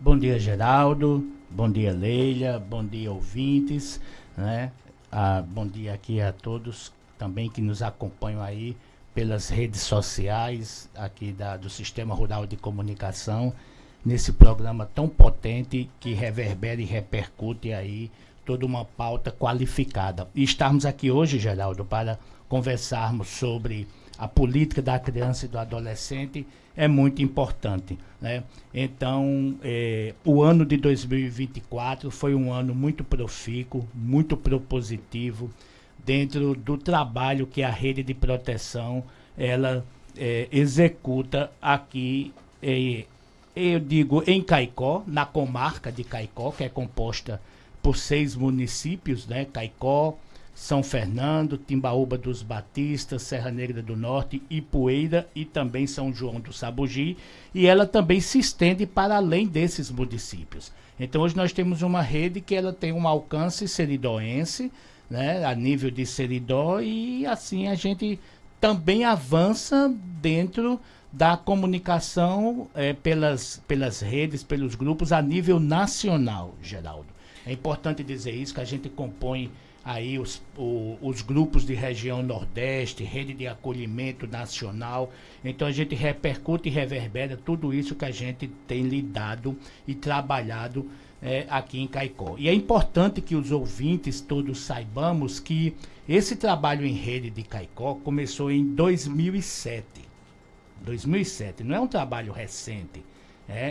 Bom dia, Geraldo. Bom dia, Leila. Bom dia, ouvintes, né? Bom dia aqui a todos também que nos acompanham aí pelas redes sociais aqui do Sistema Rural de Comunicação, nesse programa tão potente que reverbera e repercute aí toda uma pauta qualificada. E estarmos aqui hoje, Geraldo, para conversarmos sobre a política da criança e do adolescente é muito importante, né? Então, o ano de 2024 foi um ano muito profícuo, muito propositivo, dentro do trabalho que a rede de proteção ela executa aqui, eu digo em Caicó, na comarca de Caicó, que é composta por 6 municípios, né? Caicó, São Fernando, Timbaúba dos Batistas, Serra Negra do Norte, Ipueira e também São João do Sabugi, e ela também se estende para além desses municípios. Então hoje nós temos uma rede que ela tem um alcance seridoense, né, a nível de Seridó, e assim a gente também avança dentro da comunicação pelas redes, pelos grupos a nível nacional, Geraldo. É importante dizer isso, que a gente compõe aí os grupos de região Nordeste, rede de acolhimento nacional. Então a gente repercute e reverbera tudo isso que a gente tem lidado e trabalhado aqui em Caicó. E é importante que os ouvintes todos saibamos que esse trabalho em rede de Caicó começou em 2007. 2007, não é um trabalho recente.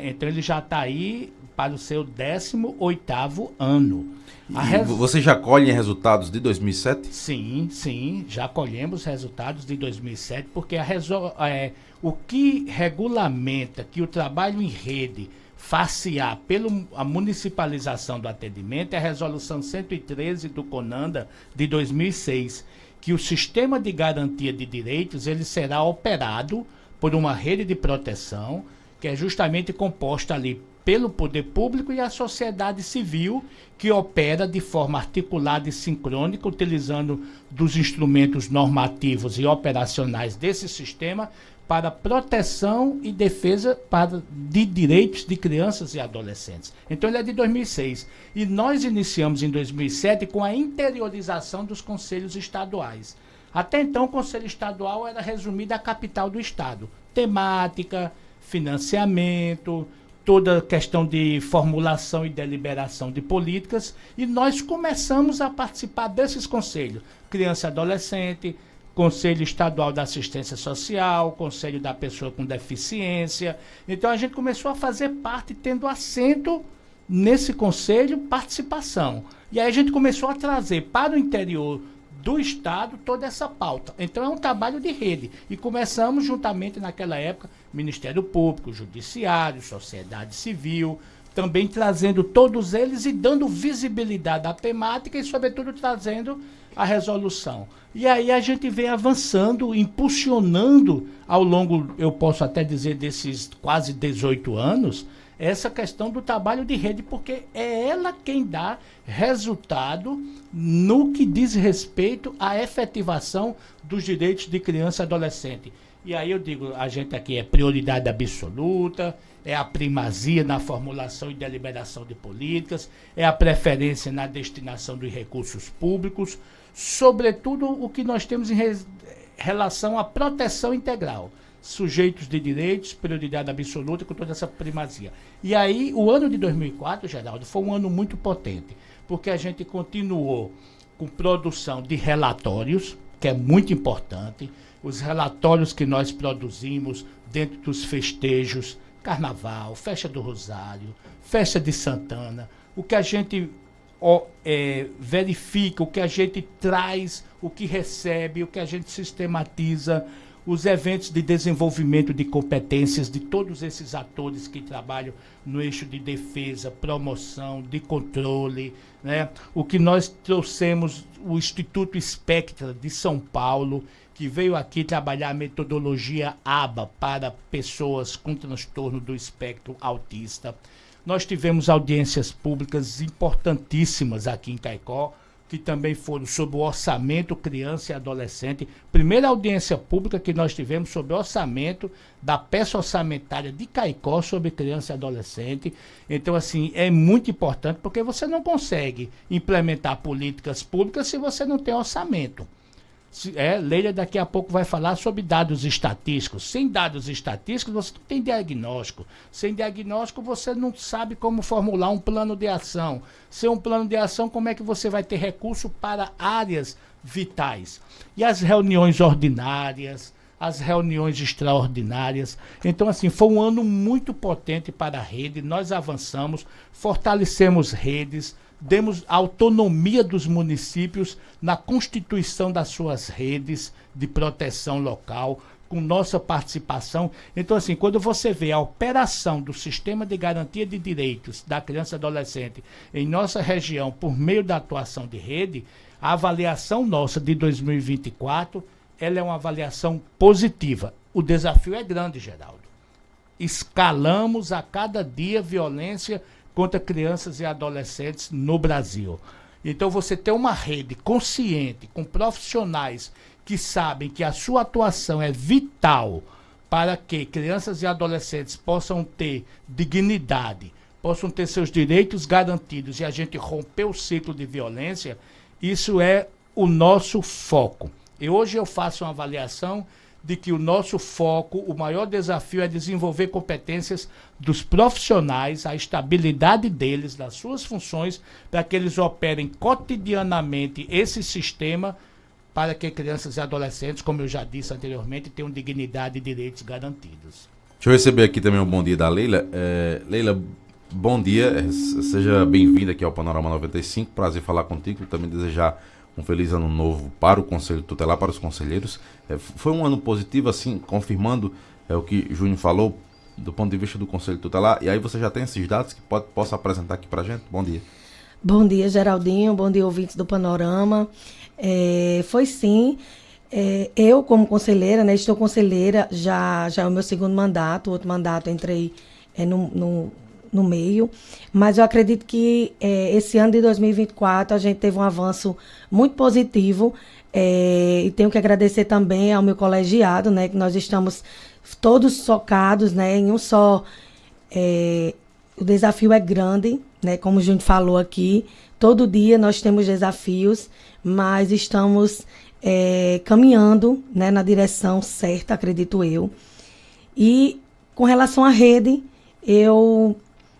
Então ele já está aí para o seu 18º ano. Você já colhe resultados de 2007? Sim, já colhemos resultados de 2007, porque o que regulamenta que o trabalho em rede facear pela municipalização do atendimento é a resolução 113 do CONANDA de 2006, que o sistema de garantia de direitos ele será operado por uma rede de proteção que é justamente composta ali pelo poder público e a sociedade civil, que opera de forma articulada e sincrônica, utilizando dos instrumentos normativos e operacionais desse sistema para proteção e defesa de direitos de crianças e adolescentes. Então ele é de 2006. E nós iniciamos em 2007 com a interiorização dos conselhos estaduais. Até então o conselho estadual era resumido à capital do estado. Temática, financiamento, toda a questão de formulação e deliberação de políticas, e nós começamos a participar desses conselhos, criança e adolescente, Conselho Estadual da Assistência Social, Conselho da Pessoa com Deficiência. Então a gente começou a fazer parte, tendo assento nesse conselho, participação. E aí a gente começou a trazer para o interior do Estado toda essa pauta. Então é um trabalho de rede. E começamos juntamente naquela época, Ministério Público, Judiciário, Sociedade Civil, também trazendo todos eles e dando visibilidade à temática e, sobretudo, trazendo a resolução. E aí a gente vem avançando, impulsionando ao longo, eu posso até dizer, desses quase 18 anos, essa questão do trabalho de rede, porque é ela quem dá resultado no que diz respeito à efetivação dos direitos de criança e adolescente. E aí eu digo, a gente aqui é prioridade absoluta, é a primazia na formulação e deliberação de políticas, é a preferência na destinação dos recursos públicos, sobretudo o que nós temos em relação à proteção integral. Sujeitos de direitos, prioridade absoluta, com toda essa primazia. E aí, o ano de 2004, Geraldo, foi um ano muito potente, porque a gente continuou com produção de relatórios, que é muito importante, os relatórios que nós produzimos dentro dos festejos, Carnaval, Festa do Rosário, Festa de Santana, o que a gente verifica, o que a gente traz, o que recebe, o que a gente sistematiza, os eventos de desenvolvimento de competências de todos esses atores que trabalham no eixo de defesa, promoção, de controle, né? O que nós trouxemos, o Instituto Spectra de São Paulo, que veio aqui trabalhar a metodologia ABA para pessoas com transtorno do espectro autista. Nós tivemos audiências públicas importantíssimas aqui em Caicó, que também foram sobre o orçamento criança e adolescente. Primeira audiência pública que nós tivemos sobre o orçamento da peça orçamentária de Caicó sobre criança e adolescente. Então, assim, é muito importante porque você não consegue implementar políticas públicas se você não tem orçamento. Leila daqui a pouco vai falar sobre dados estatísticos. Sem dados estatísticos, você não tem diagnóstico. Sem diagnóstico, você não sabe como formular um plano de ação. Sem um plano de ação, como é que você vai ter recurso para áreas vitais? E as reuniões ordinárias, as reuniões extraordinárias. Então, assim, foi um ano muito potente para a rede. Nós avançamos, fortalecemos redes, demos autonomia dos municípios na constituição das suas redes de proteção local, com nossa participação. Então, assim, quando você vê a operação do sistema de garantia de direitos da criança e adolescente em nossa região por meio da atuação de rede, a avaliação nossa de 2024, ela é uma avaliação positiva. O desafio é grande, Geraldo. Escalamos a cada dia violência contra crianças e adolescentes no Brasil. Então, você ter uma rede consciente, com profissionais que sabem que a sua atuação é vital para que crianças e adolescentes possam ter dignidade, possam ter seus direitos garantidos e a gente romper o ciclo de violência, isso é o nosso foco. E hoje eu faço uma avaliação de que o nosso foco, o maior desafio é desenvolver competências dos profissionais, a estabilidade deles, das suas funções, para que eles operem cotidianamente esse sistema para que crianças e adolescentes, como eu já disse anteriormente, tenham dignidade e direitos garantidos. Deixa eu receber aqui também um bom dia da Leila. Leila, bom dia, seja bem-vinda aqui ao Panorama 95, prazer falar contigo, também desejar um feliz ano novo para o Conselho Tutelar, para os conselheiros. Foi um ano positivo, assim, confirmando o que Júnior falou, do ponto de vista do Conselho Tutelar. E aí você já tem esses dados que possa apresentar aqui para a gente? Bom dia. Bom dia, Geraldinho. Bom dia, ouvintes do Panorama. Foi sim. Eu, como conselheira, né, estou conselheira, já é o meu segundo mandato. O outro mandato entrei no meio, mas eu acredito que esse ano de 2024 a gente teve um avanço muito positivo, e tenho que agradecer também ao meu colegiado, né, que nós estamos todos focados, né, em um só. O desafio é grande, né, como o Júnior falou aqui, todo dia nós temos desafios, mas estamos caminhando, né, na direção certa, acredito eu. E com relação à rede, eu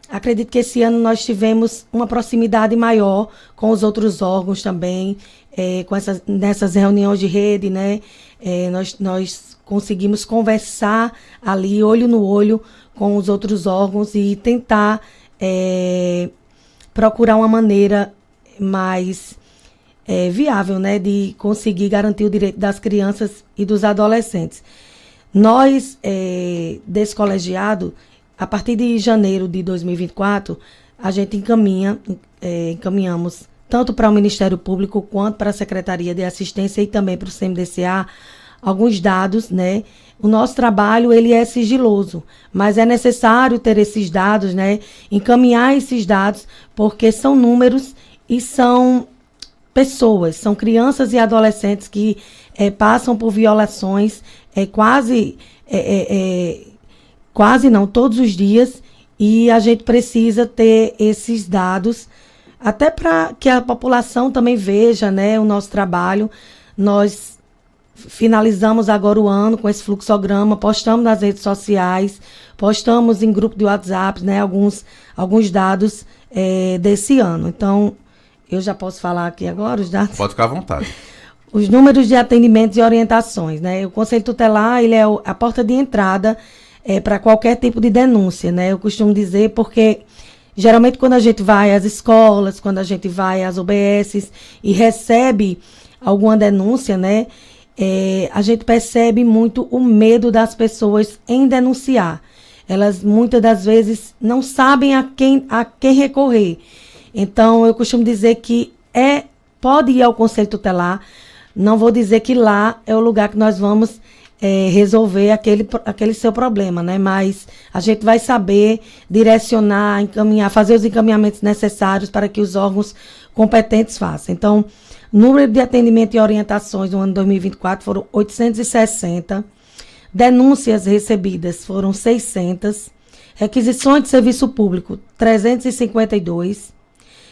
acredito que esse ano nós tivemos uma proximidade maior com os outros órgãos também, nessas reuniões de rede, né? Nós conseguimos conversar ali, olho no olho, com os outros órgãos e tentar procurar uma maneira mais viável, né, de conseguir garantir o direito das crianças e dos adolescentes. Nós, desse colegiado, a partir de janeiro de 2024, a gente encaminhamos tanto para o Ministério Público quanto para a Secretaria de Assistência e também para o CMDCA alguns dados, né? O nosso trabalho, ele é sigiloso, mas é necessário ter esses dados, né? Encaminhar esses dados, porque são números e são pessoas, são crianças e adolescentes que passam por violações quase não, todos os dias, e a gente precisa ter esses dados, até para que a população também veja, né, o nosso trabalho. Nós finalizamos agora o ano com esse fluxograma, postamos nas redes sociais, postamos em grupo de WhatsApp, né, alguns dados desse ano. Então, eu já posso falar aqui agora os dados? Pode ficar à vontade. Os números de atendimentos e orientações, né? O Conselho Tutelar, ele é a porta de entrada para qualquer tipo de denúncia, né? Eu costumo dizer porque, geralmente, quando a gente vai às escolas, quando a gente vai às OBSs e recebe alguma denúncia, né? A gente percebe muito o medo das pessoas em denunciar. Elas, muitas das vezes, não sabem a quem recorrer. Então, eu costumo dizer que pode ir ao Conselho Tutelar. Não vou dizer que lá é o lugar que nós vamos resolver aquele seu problema, né? Mas a gente vai saber direcionar, encaminhar, fazer os encaminhamentos necessários para que os órgãos competentes façam. Então, número de atendimento e orientações no ano 2024 foram 860, denúncias recebidas foram 600, requisições de serviço público 352,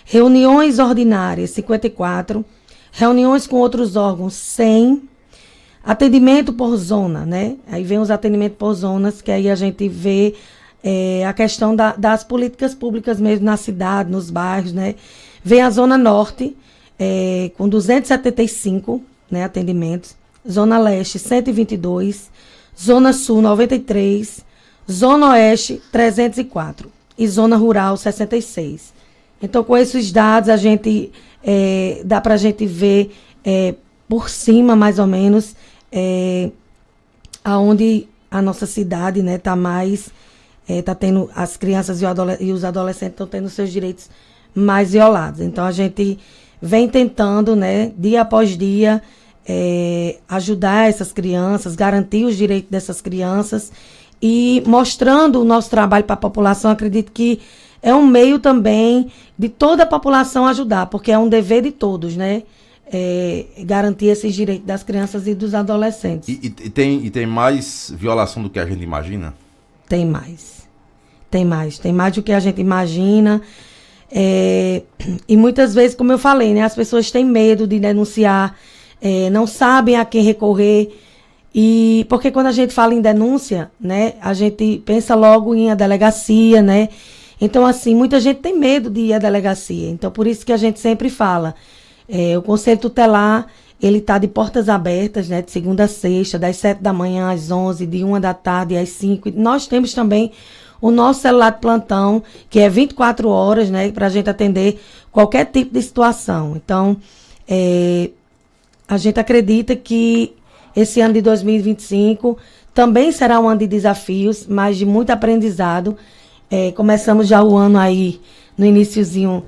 reuniões ordinárias 54, reuniões com outros órgãos 100, atendimento por zona, né? Aí vem os atendimentos por zonas, que aí a gente vê a questão das políticas públicas mesmo na cidade, nos bairros, né? Vem a Zona Norte, com 275, né, atendimentos, Zona Leste 122, Zona Sul 93, Zona Oeste 304 e Zona Rural 66. Então, com esses dados, a gente dá para a gente ver por cima, mais ou menos, aonde a nossa cidade, né, tá mais, tá tendo, as crianças e os adolescentes estão tendo seus direitos mais violados. Então, a gente vem tentando, né, dia após dia, ajudar essas crianças, garantir os direitos dessas crianças e mostrando o nosso trabalho para a população. Acredito que é um meio também de toda a população ajudar, porque é um dever de todos, né? Garantir esses direitos das crianças e dos adolescentes. E tem mais violação do que a gente imagina? Tem mais. Tem mais do que a gente imagina. E muitas vezes, como eu falei, né, as pessoas têm medo de denunciar, não sabem a quem recorrer. E porque quando a gente fala em denúncia, né, a gente pensa logo em a delegacia, né? Então, assim, muita gente tem medo de ir à delegacia. Então, por isso que a gente sempre fala, o Conselho Tutelar, ele está de portas abertas, né, de segunda a sexta, das 7 da manhã às 11, de 1 da tarde às 5. E nós temos também o nosso celular de plantão, que é 24 horas, né, para a gente atender qualquer tipo de situação. Então, a gente acredita que esse ano de 2025 também será um ano de desafios, mas de muito aprendizado. Começamos já o ano aí, no iniciozinho,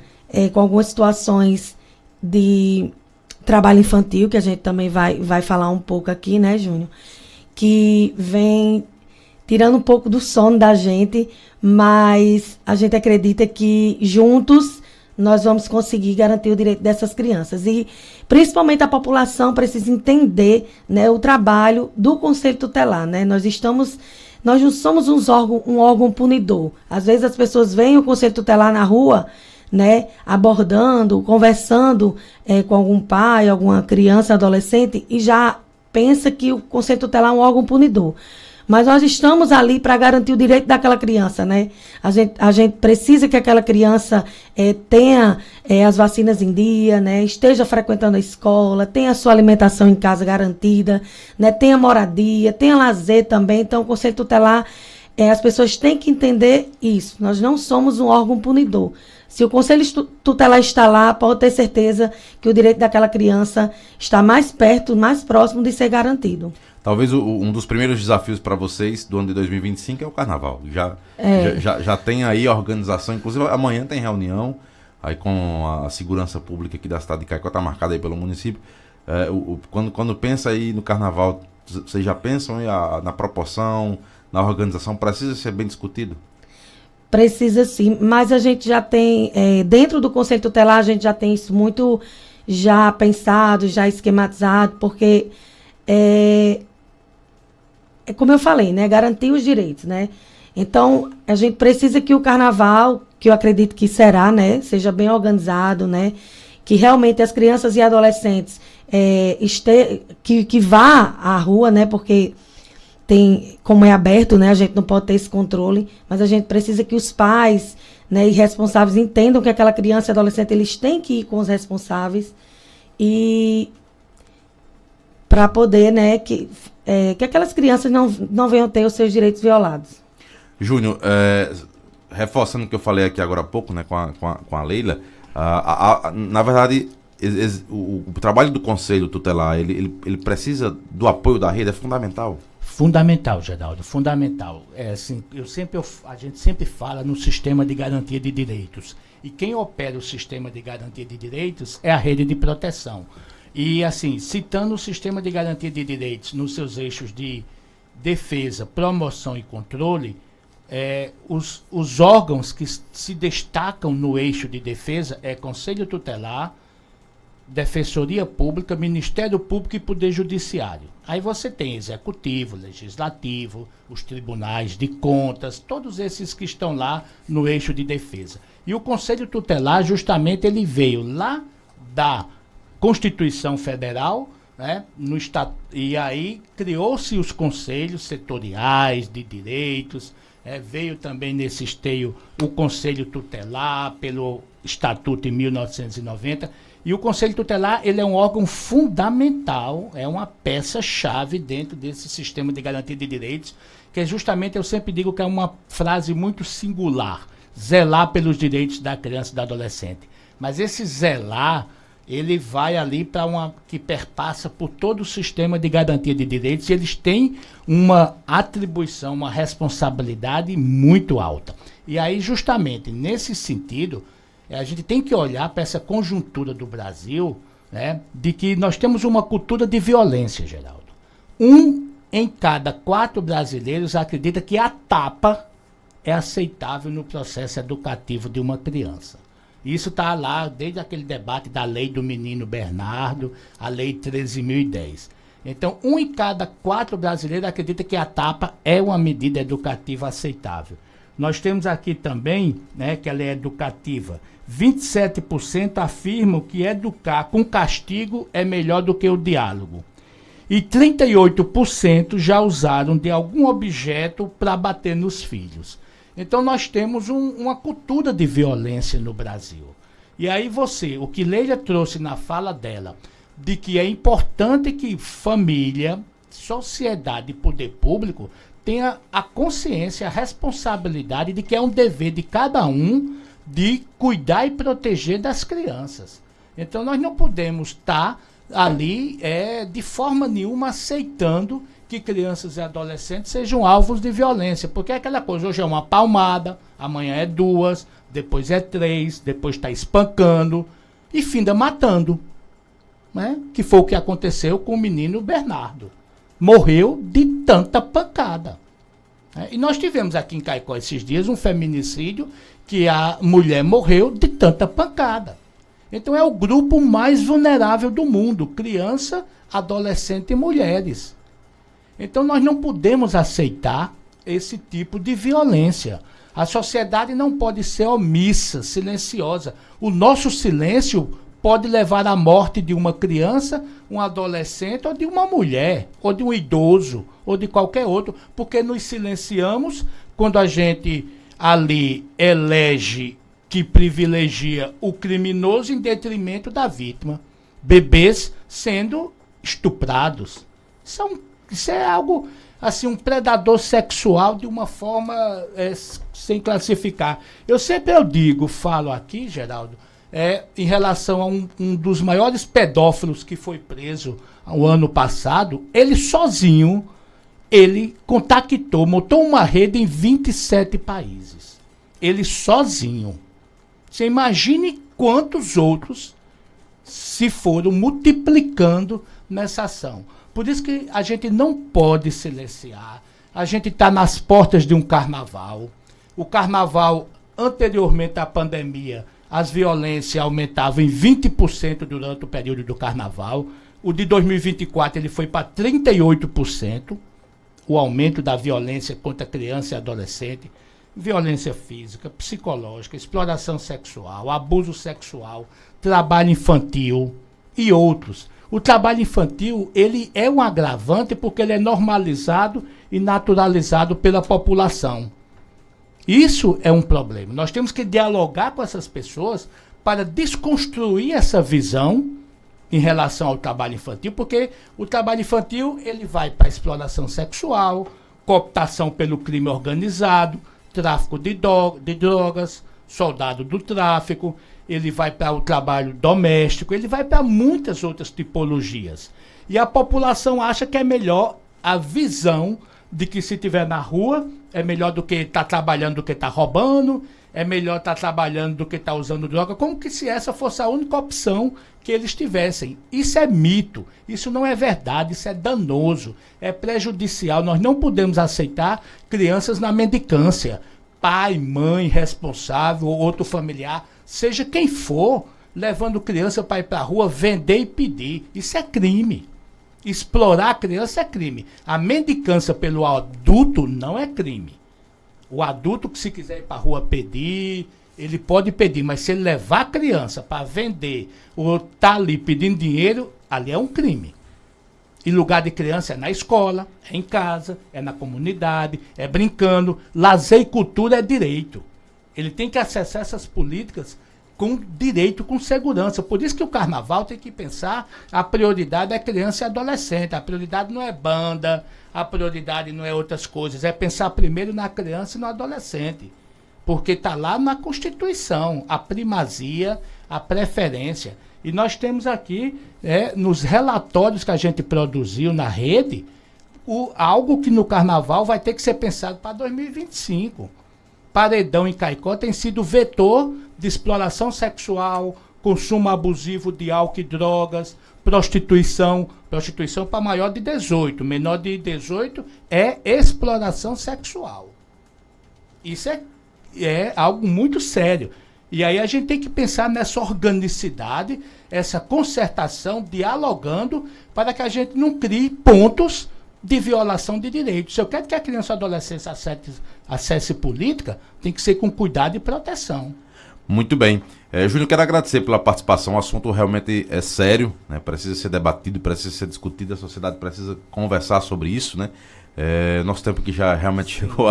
com algumas situações de trabalho infantil, que a gente também vai falar um pouco aqui, né, Júnior? Que vem tirando um pouco do sono da gente, mas a gente acredita que juntos nós vamos conseguir garantir o direito dessas crianças. E principalmente a população precisa entender, né, o trabalho do Conselho Tutelar, né? Nós não somos um órgão punidor. Às vezes as pessoas veem o Conselho Tutelar na rua, né, abordando, conversando com algum pai, alguma criança, adolescente, e já pensa que o Conselho Tutelar é um órgão punidor. Mas nós estamos ali para garantir o direito daquela criança, né? A gente precisa que aquela criança tenha as vacinas em dia, né? Esteja frequentando a escola, tenha a sua alimentação em casa garantida, né? Tenha moradia, tenha lazer também. Então, o Conselho Tutelar, as pessoas têm que entender isso. Nós não somos um órgão punidor. Se o Conselho Tutelar está lá, pode ter certeza que o direito daquela criança está mais perto, mais próximo de ser garantido. Talvez um dos primeiros desafios para vocês do ano de 2025 é o Carnaval. Já tem aí a organização, inclusive amanhã tem reunião aí com a segurança pública aqui da cidade de Caicó, está marcada aí pelo município. Quando pensa aí no Carnaval, vocês já pensam aí na proporção, na organização? Precisa ser bem discutido? Precisa sim, mas a gente já tem, dentro do Conselho Tutelar, a gente já tem isso muito já pensado, já esquematizado, porque como eu falei, né, garantir os direitos, né? Então, a gente precisa que o Carnaval, que eu acredito que será, né, seja bem organizado, né, que realmente as crianças e adolescentes que vá à rua, né, porque como é aberto, né, a gente não pode ter esse controle, mas a gente precisa que os pais, né, e responsáveis entendam que aquela criança e adolescente, eles têm que ir com os responsáveis e para poder, né, que aquelas crianças não venham ter os seus direitos violados. Júnior, reforçando o que eu falei aqui agora há pouco, né, com a Leila, na verdade, o trabalho do Conselho Tutelar, ele precisa do apoio da rede, é fundamental? Fundamental, Geraldo, fundamental. Assim, a gente sempre fala no sistema de garantia de direitos. E quem opera o sistema de garantia de direitos é a rede de proteção. E, assim, citando o sistema de garantia de direitos nos seus eixos de defesa, promoção e controle, os órgãos que se destacam no eixo de defesa é Conselho Tutelar, Defensoria Pública, Ministério Público e Poder Judiciário. Aí você tem Executivo, Legislativo, os tribunais de contas, todos esses que estão lá no eixo de defesa. E o Conselho Tutelar, justamente, ele veio lá da Constituição Federal, né, e aí criou-se os conselhos setoriais de direitos, veio também nesse esteio o Conselho Tutelar, pelo Estatuto em 1990, e o Conselho Tutelar ele é um órgão fundamental, é uma peça-chave dentro desse sistema de garantia de direitos, que é justamente, eu sempre digo que é uma frase muito singular, zelar pelos direitos da criança e do adolescente. Mas esse zelar, ele vai ali para que perpassa por todo o sistema de garantia de direitos, e eles têm uma atribuição, uma responsabilidade muito alta. E aí, justamente, nesse sentido, a gente tem que olhar para essa conjuntura do Brasil, né, de que nós temos uma cultura de violência, Geraldo. 1 em cada 4 brasileiros acredita que a tapa é aceitável no processo educativo de uma criança. Isso está lá desde aquele debate da lei do menino Bernardo, a lei 13.010. Então, 1 em cada 4 brasileiros acredita que a tapa é uma medida educativa aceitável. Nós temos aqui também, né, que ela é educativa. 27% afirmam que educar com castigo é melhor do que o diálogo. E 38% já usaram de algum objeto para bater nos filhos. Então nós temos uma cultura de violência no Brasil. E aí o que Leila trouxe na fala dela, de que é importante que família, sociedade e poder público tenha a consciência, a responsabilidade de que é um dever de cada um de cuidar e proteger das crianças. Então nós não podemos estar ali de forma nenhuma aceitando que crianças e adolescentes sejam alvos de violência, porque é aquela coisa, hoje é uma palmada, amanhã é 2, depois é 3, depois está espancando e finda matando, né? Que foi o que aconteceu com o menino Bernardo, morreu de tanta pancada, né? E nós tivemos aqui em Caicó esses dias um feminicídio que a mulher morreu de tanta pancada. Então é o grupo mais vulnerável do mundo, criança, adolescente e mulheres. Então nós não podemos aceitar esse tipo de violência. A sociedade não pode ser omissa, silenciosa. O nosso silêncio pode levar à morte de uma criança, um adolescente, ou de uma mulher, ou de um idoso, ou de qualquer outro, porque nos silenciamos quando a gente ali elege que privilegia o criminoso em detrimento da vítima. Bebês sendo estuprados. Isso é algo, assim, um predador sexual de uma forma sem classificar. Eu sempre falo aqui, Geraldo, em relação a um dos maiores pedófilos que foi preso o ano passado, ele sozinho, ele contactou, montou uma rede em 27 países. Ele sozinho. Você imagine quantos outros se foram multiplicando nessa ação. Por isso que a gente não pode silenciar. A gente está nas portas de um carnaval. O carnaval, anteriormente à pandemia, as violências aumentavam em 20% durante o período do carnaval. O de 2024 ele foi para 38%, o aumento da violência contra criança e adolescente. Violência física, psicológica, exploração sexual, abuso sexual, trabalho infantil e outros. O trabalho infantil, ele é um agravante porque ele é normalizado e naturalizado pela população. Isso é um problema. Nós temos que dialogar com essas pessoas para desconstruir essa visão em relação ao trabalho infantil, porque o trabalho infantil ele vai para a exploração sexual, cooptação pelo crime organizado, tráfico de drogas, soldado do tráfico, ele vai para o trabalho doméstico, ele vai para muitas outras tipologias. E a população acha que é melhor a visão de que se estiver na rua, é melhor do que estar trabalhando do que estar roubando, é melhor estar trabalhando do que estar usando droga, como que se essa fosse a única opção que eles tivessem. Isso é mito, isso não é verdade, isso é danoso, é prejudicial. Nós não podemos aceitar crianças na mendicância. Pai, mãe, responsável, ou outro familiar, seja quem for, levando criança para ir para a rua, vender e pedir. Isso é crime. Explorar a criança é crime. A mendicância pelo adulto não é crime. O adulto que se quiser ir para a rua pedir, ele pode pedir, mas se ele levar a criança para vender ou tá ali pedindo dinheiro, ali é um crime. E lugar de criança é na escola, é em casa, é na comunidade, é brincando. Lazer e cultura é direito. Ele tem que acessar essas políticas com direito, com segurança. Por isso que o carnaval tem que pensar, a prioridade é criança e adolescente. A prioridade não é banda, a prioridade não é outras coisas. É pensar primeiro na criança e no adolescente. Porque está lá na Constituição, a primazia, a preferência. E nós temos aqui, nos relatórios que a gente produziu na rede, algo que no carnaval vai ter que ser pensado para 2025. Paredão em Caicó tem sido vetor de exploração sexual, consumo abusivo de álcool e drogas, prostituição para maior de 18, menor de 18 é exploração sexual. Isso é algo muito sério. E aí a gente tem que pensar nessa organicidade, essa concertação, dialogando, para que a gente não crie pontos de violação de direitos. Se eu quero que a criança e a adolescência acesse política, tem que ser com cuidado e proteção. Muito bem. Júnior, quero agradecer pela participação. O assunto realmente é sério, né? Precisa ser debatido, precisa ser discutido, a sociedade precisa conversar sobre isso, né? Nosso tempo que já realmente chegou,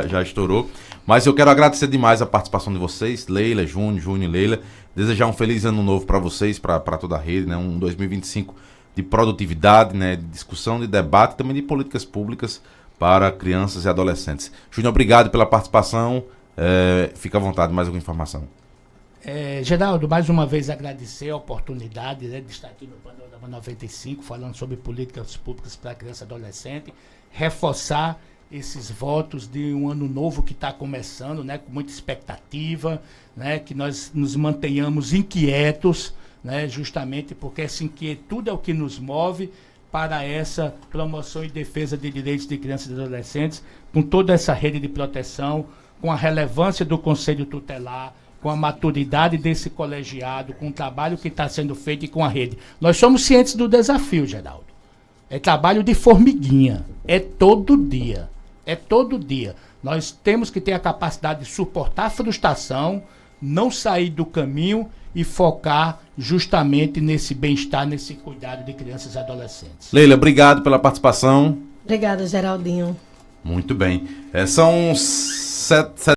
já estourou. Mas eu quero agradecer demais a participação de vocês, Leila, Júnior e Leila. Desejar um feliz ano novo para vocês, para toda a rede, né? Um 2025 de produtividade, né? De discussão, de debate, também de políticas públicas para crianças e adolescentes. Júnior, obrigado pela participação. Fica à vontade, mais alguma informação. Geraldo, mais uma vez agradecer a oportunidade, né, de estar aqui no Panorama 95, falando sobre políticas públicas para criança e adolescente, reforçar esses votos de um ano novo que está começando, né, com muita expectativa, né, que nós nos mantenhamos inquietos, né, justamente porque essa inquietude é o que nos move para essa promoção e defesa de direitos de crianças e adolescentes, com toda essa rede de proteção, com a relevância do Conselho Tutelar, com a maturidade desse colegiado, com o trabalho que está sendo feito e com a rede. Nós somos cientes do desafio, Geraldo. É trabalho de formiguinha. É todo dia. É todo dia. Nós temos que ter a capacidade de suportar a frustração, não sair do caminho e focar justamente nesse bem-estar, nesse cuidado de crianças e adolescentes. Leila, obrigado pela participação. Obrigada, Geraldinho. Muito bem. São 7